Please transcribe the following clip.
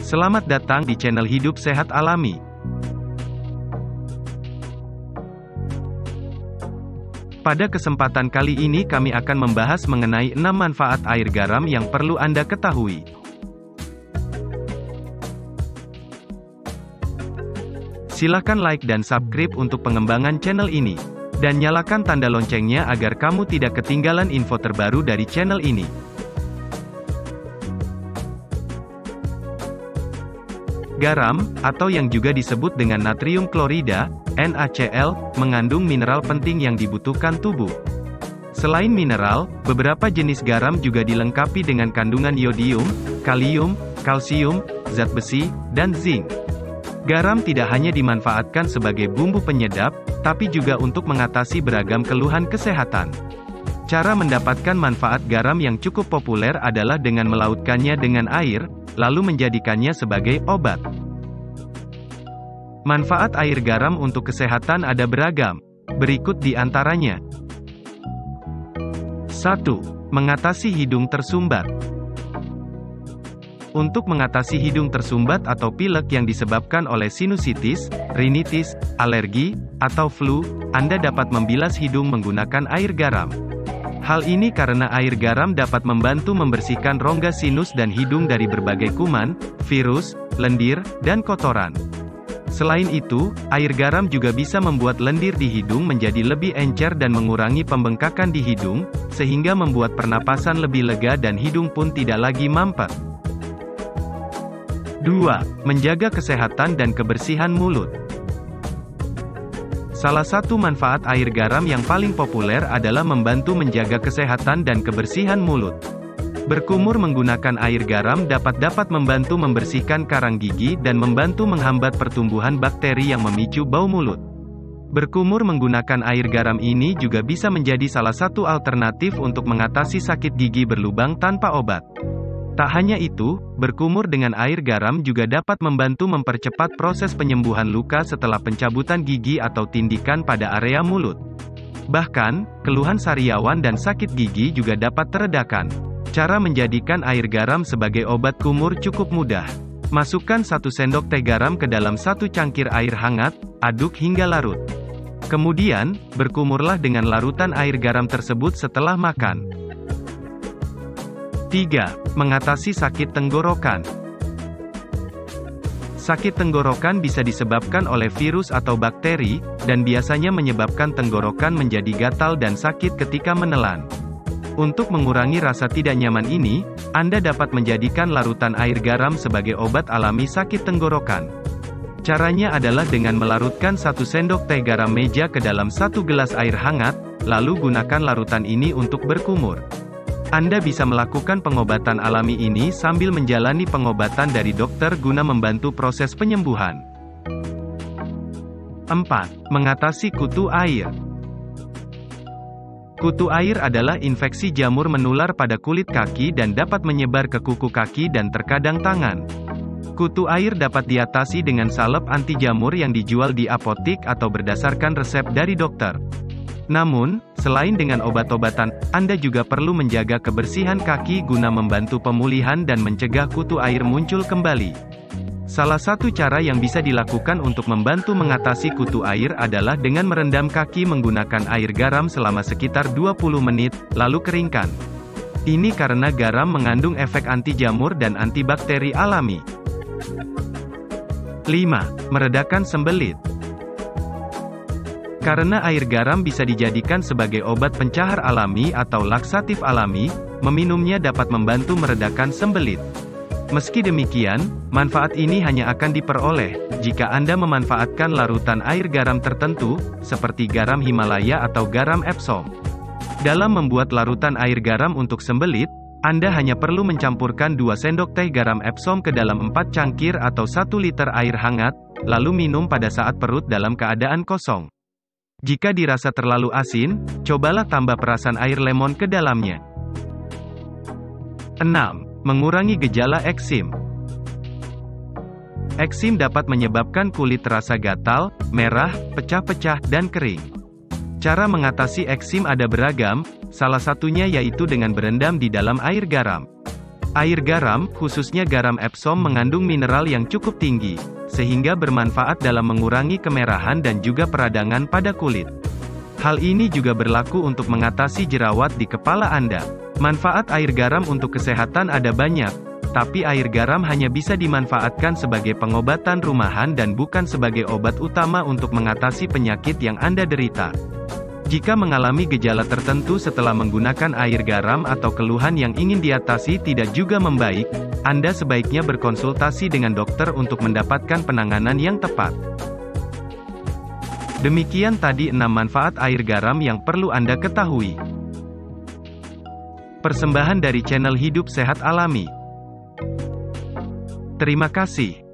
Selamat datang di channel Hidup Sehat Alami. Pada kesempatan kali ini kami akan membahas mengenai 6 manfaat air garam yang perlu Anda ketahui. Silakan like dan subscribe untuk pengembangan channel ini. Dan nyalakan tanda loncengnya agar kamu tidak ketinggalan info terbaru dari channel ini. Garam, atau yang juga disebut dengan natrium klorida, NaCl, mengandung mineral penting yang dibutuhkan tubuh. Selain mineral, beberapa jenis garam juga dilengkapi dengan kandungan yodium, kalium, kalsium, zat besi, dan zinc. Garam tidak hanya dimanfaatkan sebagai bumbu penyedap, tapi juga untuk mengatasi beragam keluhan kesehatan. Cara mendapatkan manfaat garam yang cukup populer adalah dengan melautkannya dengan air, lalu menjadikannya sebagai obat. Manfaat air garam untuk kesehatan ada beragam. Berikut di antaranya. 1. Mengatasi hidung tersumbat. Untuk mengatasi hidung tersumbat atau pilek yang disebabkan oleh sinusitis, rinitis, alergi, atau flu, Anda dapat membilas hidung menggunakan air garam. Hal ini karena air garam dapat membantu membersihkan rongga sinus dan hidung dari berbagai kuman, virus, lendir, dan kotoran. Selain itu, air garam juga bisa membuat lendir di hidung menjadi lebih encer dan mengurangi pembengkakan di hidung, sehingga membuat pernapasan lebih lega dan hidung pun tidak lagi mampet. 2. Menjaga kesehatan dan kebersihan mulut. Salah satu manfaat air garam yang paling populer adalah membantu menjaga kesehatan dan kebersihan mulut. Berkumur menggunakan air garam dapat membantu membersihkan karang gigi dan membantu menghambat pertumbuhan bakteri yang memicu bau mulut. Berkumur menggunakan air garam ini juga bisa menjadi salah satu alternatif untuk mengatasi sakit gigi berlubang tanpa obat. Tak hanya itu, berkumur dengan air garam juga dapat membantu mempercepat proses penyembuhan luka setelah pencabutan gigi atau tindikan pada area mulut. Bahkan, keluhan sariawan dan sakit gigi juga dapat teredakan. Cara menjadikan air garam sebagai obat kumur cukup mudah. Masukkan 1 sendok teh garam ke dalam 1 cangkir air hangat, aduk hingga larut. Kemudian, berkumurlah dengan larutan air garam tersebut setelah makan. 3. Mengatasi sakit tenggorokan. Sakit tenggorokan bisa disebabkan oleh virus atau bakteri, dan biasanya menyebabkan tenggorokan menjadi gatal dan sakit ketika menelan. Untuk mengurangi rasa tidak nyaman ini, Anda dapat menjadikan larutan air garam sebagai obat alami sakit tenggorokan. Caranya adalah dengan melarutkan 1 sendok teh garam meja ke dalam 1 gelas air hangat, lalu gunakan larutan ini untuk berkumur. Anda bisa melakukan pengobatan alami ini sambil menjalani pengobatan dari dokter guna membantu proses penyembuhan. 4. Mengatasi kutu air. Kutu air adalah infeksi jamur menular pada kulit kaki dan dapat menyebar ke kuku kaki dan terkadang tangan. Kutu air dapat diatasi dengan salep anti jamur yang dijual di apotik atau berdasarkan resep dari dokter. Namun, selain dengan obat-obatan, Anda juga perlu menjaga kebersihan kaki guna membantu pemulihan dan mencegah kutu air muncul kembali. Salah satu cara yang bisa dilakukan untuk membantu mengatasi kutu air adalah dengan merendam kaki menggunakan air garam selama sekitar 20 menit, lalu keringkan. Ini karena garam mengandung efek anti jamur dan antibakteri alami. 5. Meredakan sembelit. Karena air garam bisa dijadikan sebagai obat pencahar alami atau laksatif alami, meminumnya dapat membantu meredakan sembelit. Meski demikian, manfaat ini hanya akan diperoleh jika Anda memanfaatkan larutan air garam tertentu, seperti garam Himalaya atau garam Epsom. Dalam membuat larutan air garam untuk sembelit, Anda hanya perlu mencampurkan 2 sendok teh garam Epsom ke dalam 4 cangkir atau 1 liter air hangat, lalu minum pada saat perut dalam keadaan kosong. Jika dirasa terlalu asin, cobalah tambah perasan air lemon ke dalamnya. 6. Mengurangi gejala eksim. Eksim dapat menyebabkan kulit terasa gatal, merah, pecah-pecah, dan kering. Cara mengatasi eksim ada beragam, salah satunya yaitu dengan berendam di dalam air garam. Air garam, khususnya garam Epsom mengandung mineral yang cukup tinggi, sehingga bermanfaat dalam mengurangi kemerahan dan juga peradangan pada kulit. Hal ini juga berlaku untuk mengatasi jerawat di kepala Anda. Manfaat air garam untuk kesehatan ada banyak, tapi air garam hanya bisa dimanfaatkan sebagai pengobatan rumahan dan bukan sebagai obat utama untuk mengatasi penyakit yang Anda derita. Jika mengalami gejala tertentu setelah menggunakan air garam atau keluhan yang ingin diatasi tidak juga membaik, Anda sebaiknya berkonsultasi dengan dokter untuk mendapatkan penanganan yang tepat. Demikian tadi 6 manfaat air garam yang perlu Anda ketahui. Persembahan dari channel Hidup Sehat Alami. Terima kasih.